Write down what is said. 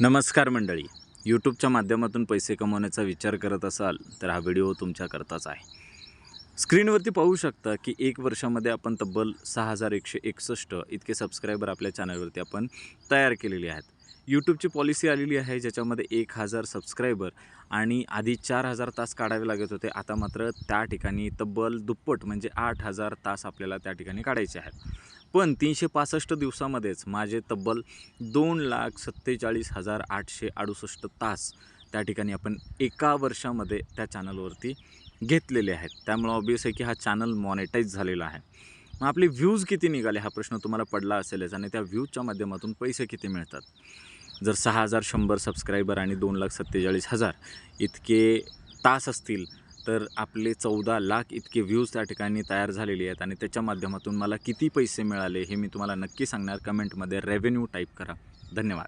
नमस्कार मंडळी. यूट्यूबच्या माध्यमातून पैसे कमवण्याचा विचार करत असाल तर हा व्हिडिओ तुमच्याकरताच आहे. स्क्रीनवरती पाहू शकता की 1 वर्षामध्ये आपण तब्बल 6161 इतके सबस्क्रायबर आपल्या चॅनलवरती आपण तयार केलेले आहेत. यूट्यूबची पॉलिसी आलेली आहे ज्याच्यामध्ये 1000 सबस्क्रायबर आणि आधी 4000 तास काढावे लागत होते. आता मात्र त्या ठिकाणी तब्बल दुप्पट म्हणजे 8000 तास आपल्याला त्या ठिकाणी काढायचे आहेत. पण 365 दिवसामध्येच माझे तब्बल 2,47,868 तास त्या ठिकाणी आपण एका वर्षामध्ये त्या चॅनलवरती घेतलेले आहेत. त्यामुळं ऑब्वियस आहे की हा चॅनल मॉनेटाईज झालेला आहे. मग आपले व्ह्यूज किती निघाले हा प्रश्न तुम्हाला पडला असेलच आणि त्या व्ह्यूजच्या माध्यमातून पैसे किती मिळतात. जर 6,100 सबस्क्रायबर आणि 2,47,000 इतके तास असतील तर आपले 14 लाख इतके व्ह्यूज त्या ठिकाणी तयार झालेले आहेत आणि त्याच्या माध्यमातून मला किती पैसे मिळाले हे मी तुम्हाला नक्की सांगणार. कमेंटमध्ये रेव्हेन्यू टाईप करा. धन्यवाद.